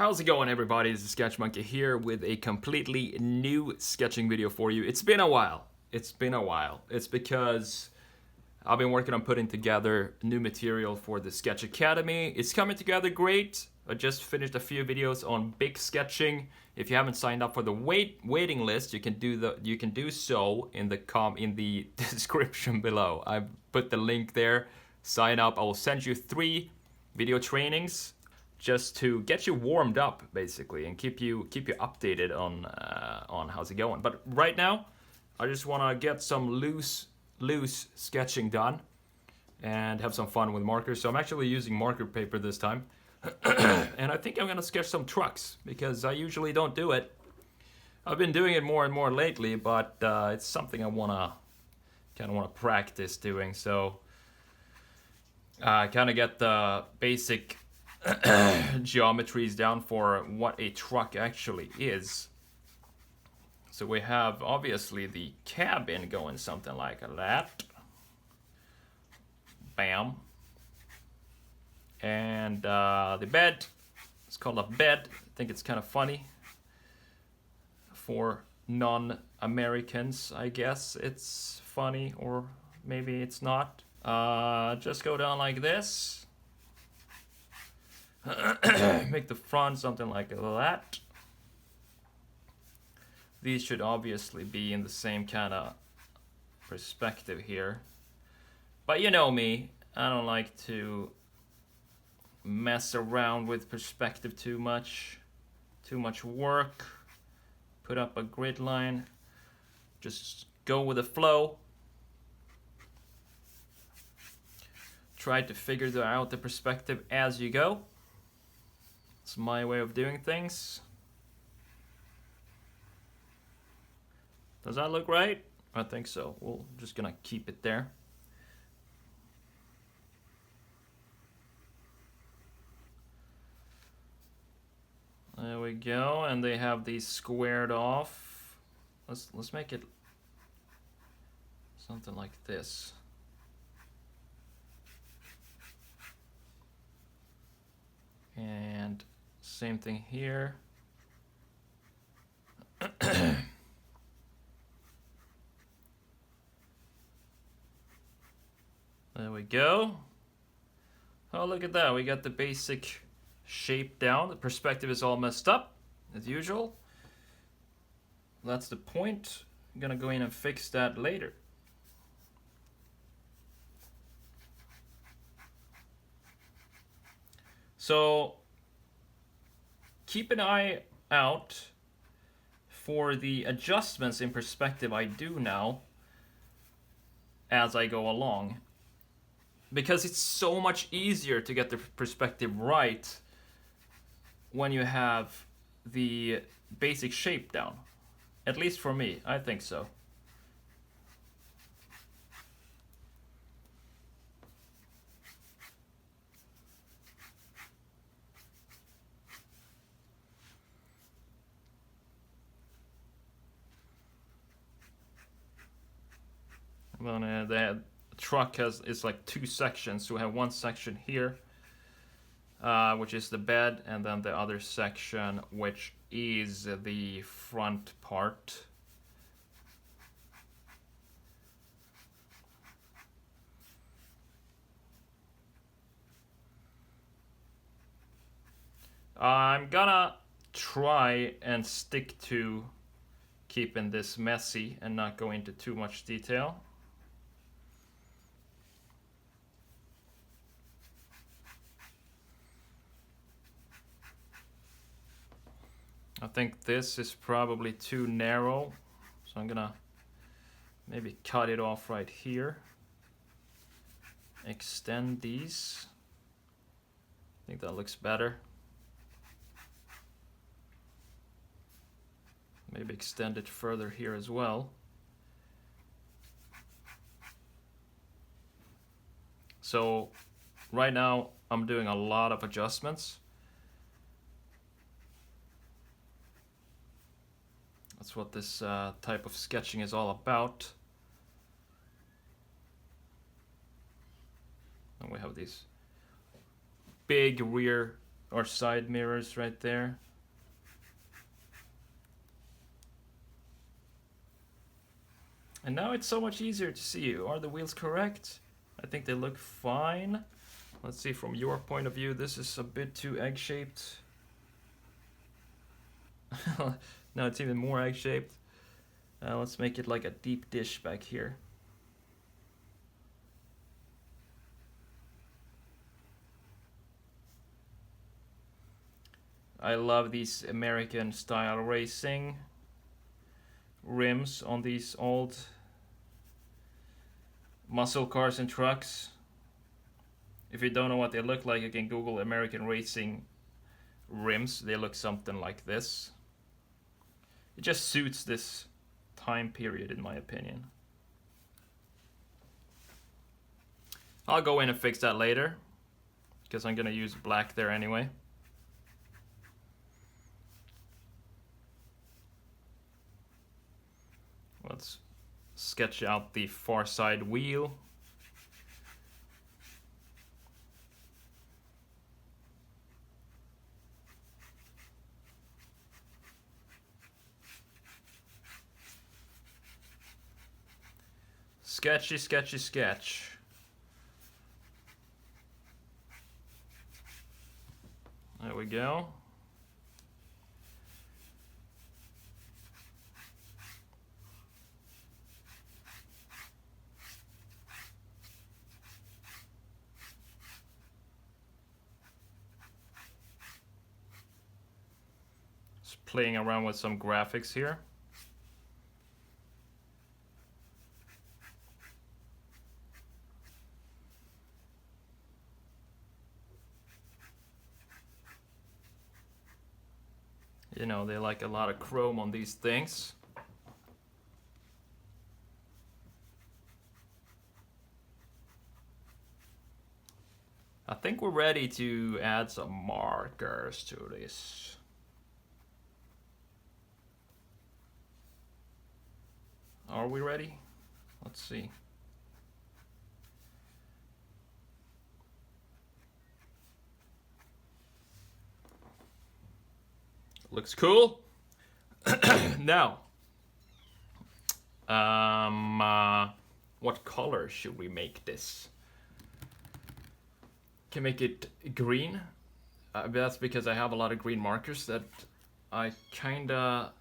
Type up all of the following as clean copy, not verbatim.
How's it going, everybody? This is Sketch Monkey here with a completely new sketching video for you. It's been a while. It's because I've been working on putting together new material for the Sketch Academy. It's coming together great. I just finished a few videos on big sketching. If you haven't signed up for the waiting list, you can do so in the description below. I've put the link there. Sign up. I will send you 3 video trainings just to get you warmed up, basically, and keep you updated on how's it going. But right now, I just want to get some loose sketching done and have some fun with markers. So I'm actually using marker paper this time, and I think I'm gonna sketch some trucks because I usually don't do it. I've been doing it more and more lately, but it's something I kind of wanna practice doing. So I kind of get the basic geometries down for what a truck actually is. So we have obviously the cabin going something like that. Bam. And the bed, it's called a bed. I think it's kind of funny for non-Americans. I guess it's funny, or maybe it's not. Just go down like this. Make the front something like that. These should obviously be in the same kind of perspective here. But you know me, I don't like to mess around with perspective too much. Too much work. Put up a grid line. Just go with the flow. Try to figure out the perspective as you go. It's my way of doing things. Does that look right? I think so. We're just gonna keep it there. There we go, and they have these squared off. Let's make it something like this. And same thing here. There we go. Oh, look at that. We got the basic shape down. The perspective is all messed up, as usual. That's the point. I'm gonna go in and fix that later. So keep an eye out for the adjustments in perspective I do now as I go along, because it's so much easier to get the perspective right when you have the basic shape down. At least for me, I think so. Well, the truck is like 2 sections. So we have one section here, which is the bed, and then the other section, which is the front part. I'm gonna try and stick to keeping this messy and not go into too much detail. I think this is probably too narrow, so I'm gonna maybe cut it off right here. Extend these. I think that looks better. Maybe extend it further here as well. So right now I'm doing a lot of adjustments. That's what this type of sketching is all about. And we have these big rear or side mirrors right there. And now it's so much easier to see. Are the wheels correct? I think they look fine. Let's see from your point of view. This is a bit too egg-shaped. Now it's even more egg-shaped. Let's make it like a deep dish back here. I love these American style racing rims on these old muscle cars and trucks. If you don't know what they look like, you can Google American racing rims. They look something like this. It just suits this time period, in my opinion. I'll go in and fix that later, because I'm gonna use black there anyway. Let's sketch out the far side wheel. Sketchy, sketchy, sketch. There we go. Just playing around with some graphics here. You know, they like a lot of chrome on these things. I think we're ready to add some markers to this. Are we ready? Let's see. Looks cool. Now, what color should we make this? Can make it green. That's because I have a lot of green markers that I kinda...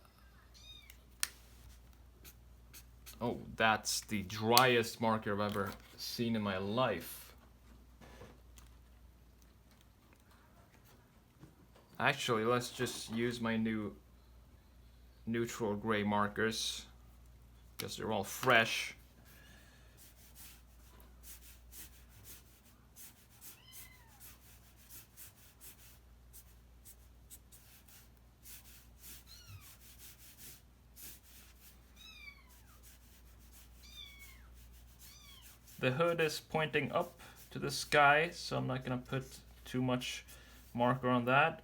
Oh, that's the driest marker I've ever seen in my life. Actually, let's just use my new neutral gray markers, because they're all fresh. The hood is pointing up to the sky, so I'm not gonna put too much marker on that.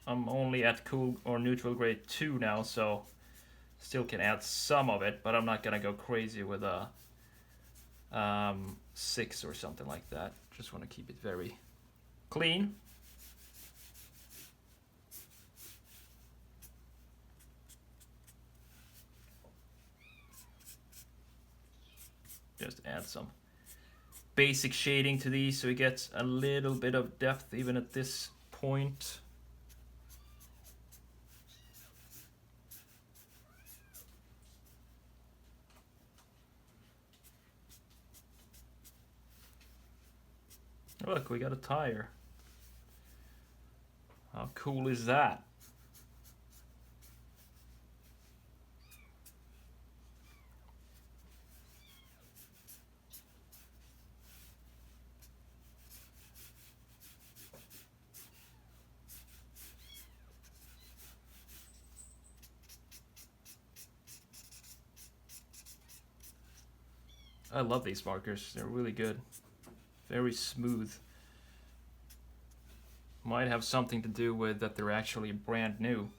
I'm only at cool or neutral gray 2 now, so still can add some of it, but I'm not gonna go crazy with a 6 or something like that. Just want to keep it very clean. Just add some basic shading to these so it gets a little bit of depth even at this point. Look, we got a tire. How cool is that? I love these markers. They're really good. Very smooth. Might have something to do with that they're actually brand new.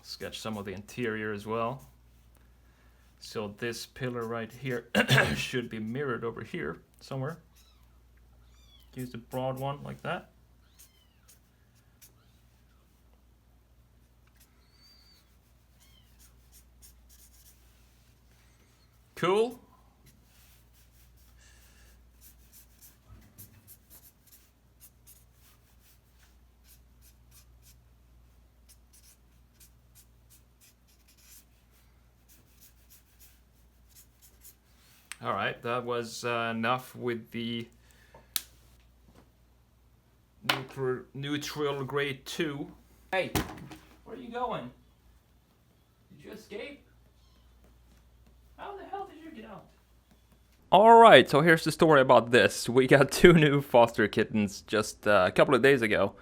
Sketch some of the interior as well. So this pillar right here should be mirrored over here somewhere. Use the broad one like that. Cool. All right, that was enough with the neutral grade 2. Hey, where are you going? Did you escape? How the hell did you get out? Alright, so here's the story about this. We got 2 new foster kittens just a couple of days ago.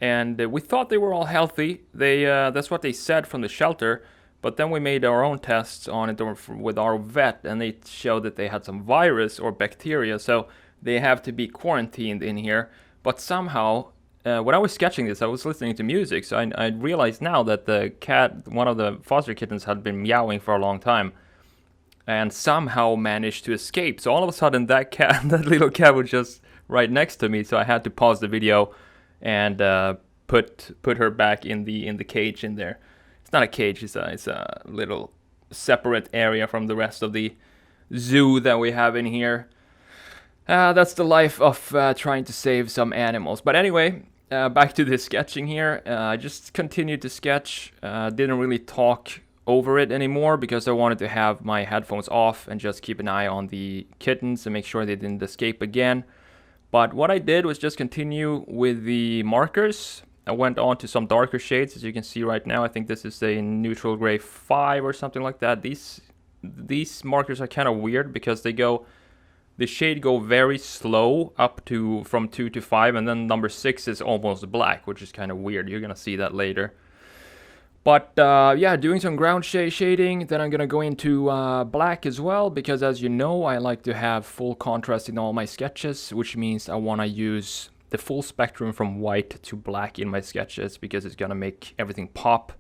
And we thought they were all healthy. That's what they said from the shelter. But then we made our own tests on it with our vet, and they showed that they had some virus or bacteria, so they have to be quarantined in here. But somehow, when I was sketching this, I was listening to music, so I realized now that the cat, one of the foster kittens, had been meowing for a long time, and somehow managed to escape. So all of a sudden, that cat, that little cat, was just right next to me. So I had to pause the video and put her back in the cage in there. It's not a cage, it's a little separate area from the rest of the zoo that we have in here. That's the life of trying to save some animals. But anyway, back to the sketching here. I just continued to sketch, didn't really talk over it anymore because I wanted to have my headphones off and just keep an eye on the kittens and make sure they didn't escape again. But what I did was just continue with the markers. I went on to some darker shades, as you can see right now. I think this is a neutral gray 5 or something like that. These markers are kind of weird because the shade go very slow up to from 2 to 5, and then number 6 is almost black, which is kind of weird. You're gonna see that later. But yeah, doing some ground shading. Then I'm gonna go into black as well, because as you know, I like to have full contrast in all my sketches, which means I wanna use the full spectrum from white to black in my sketches because it's gonna make everything pop.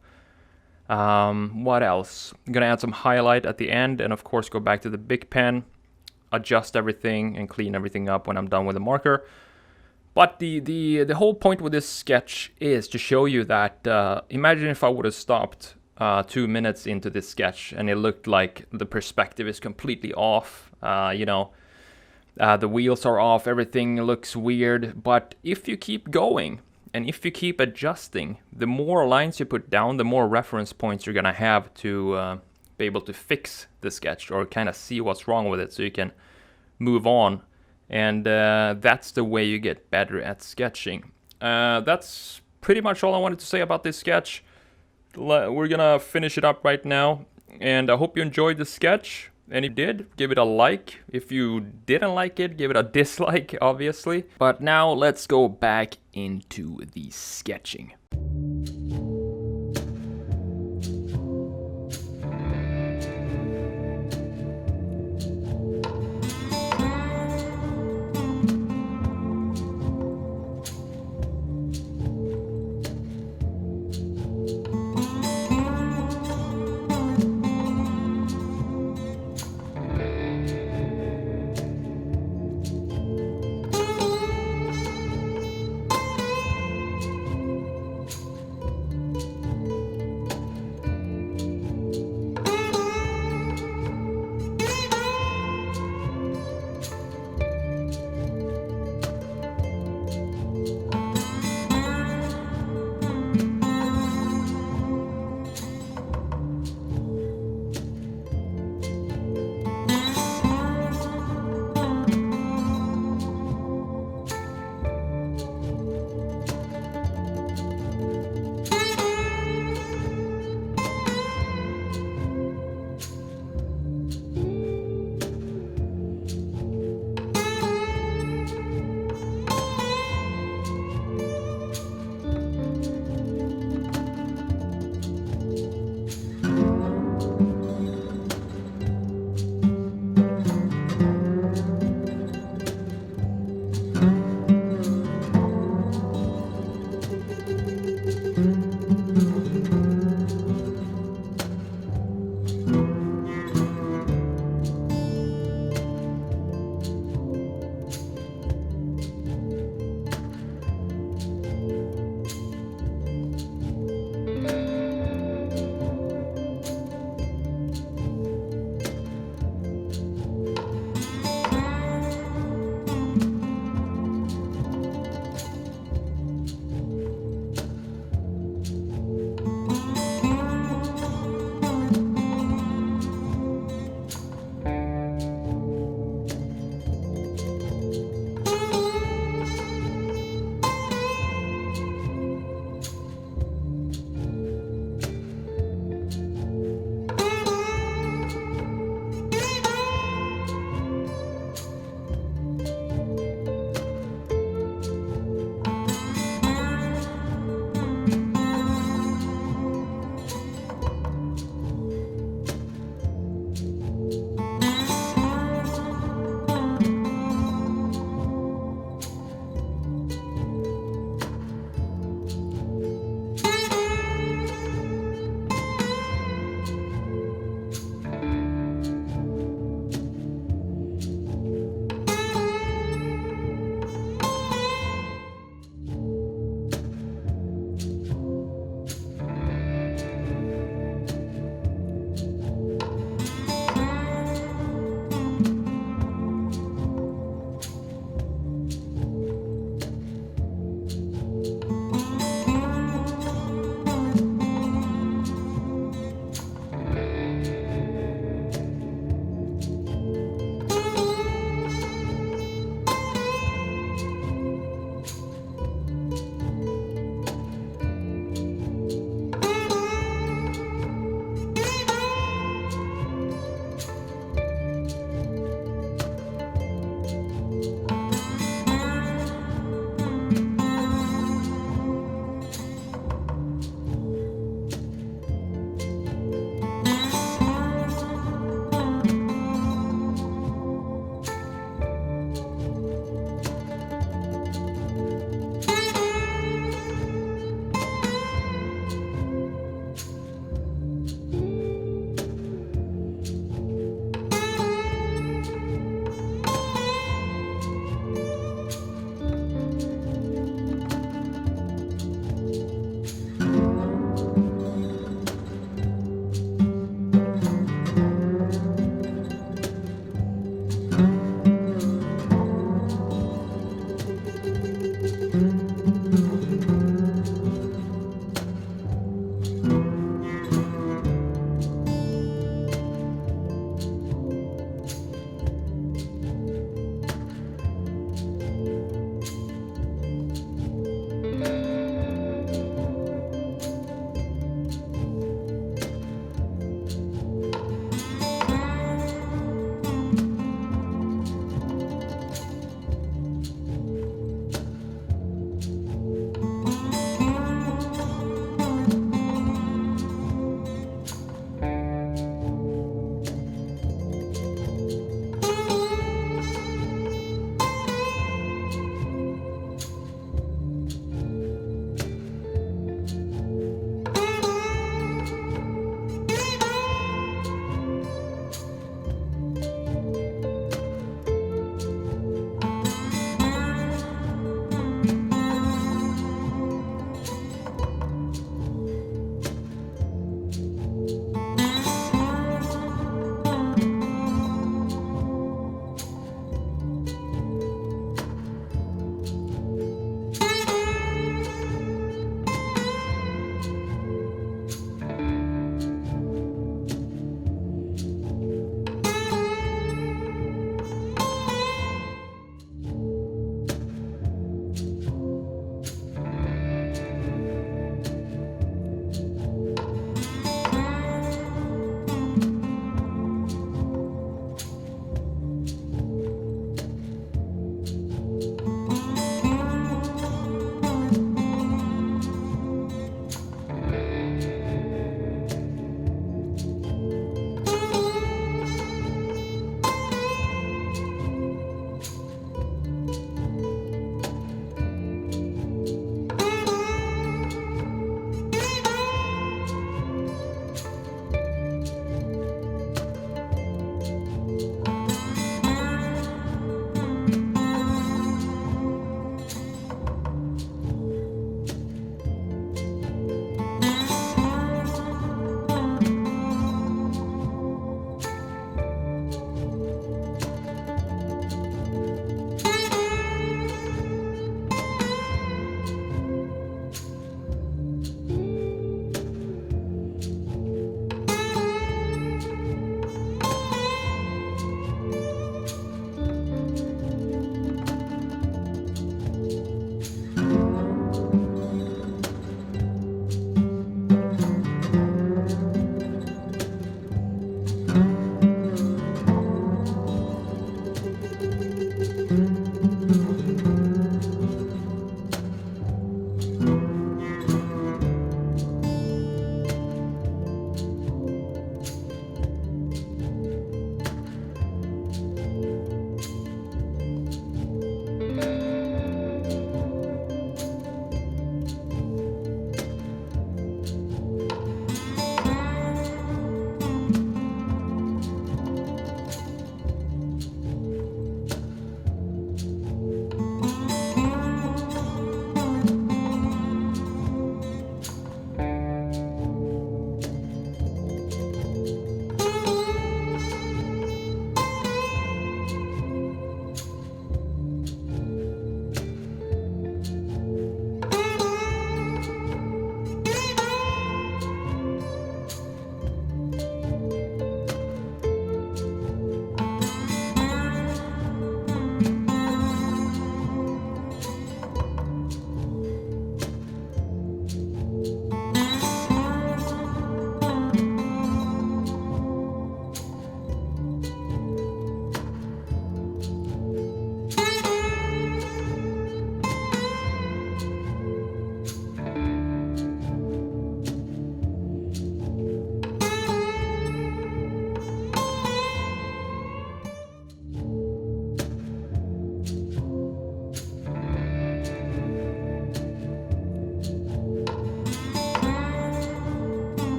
What else? I'm gonna add some highlight at the end, and of course go back to the big pen, adjust everything and clean everything up when I'm done with the marker. But the whole point with this sketch is to show you that imagine if I would have stopped 2 minutes into this sketch and it looked like the perspective is completely off. The wheels are off, everything looks weird. But if you keep going and if you keep adjusting, the more lines you put down, the more reference points you're gonna have to be able to fix the sketch or kind of see what's wrong with it so you can move on. And that's the way you get better at sketching. That's pretty much all I wanted to say about this sketch. We're gonna finish it up right now, and I hope you enjoyed the sketch. And if you did, give it a like. If you didn't like it, give it a dislike, obviously. But now let's go back into the sketching.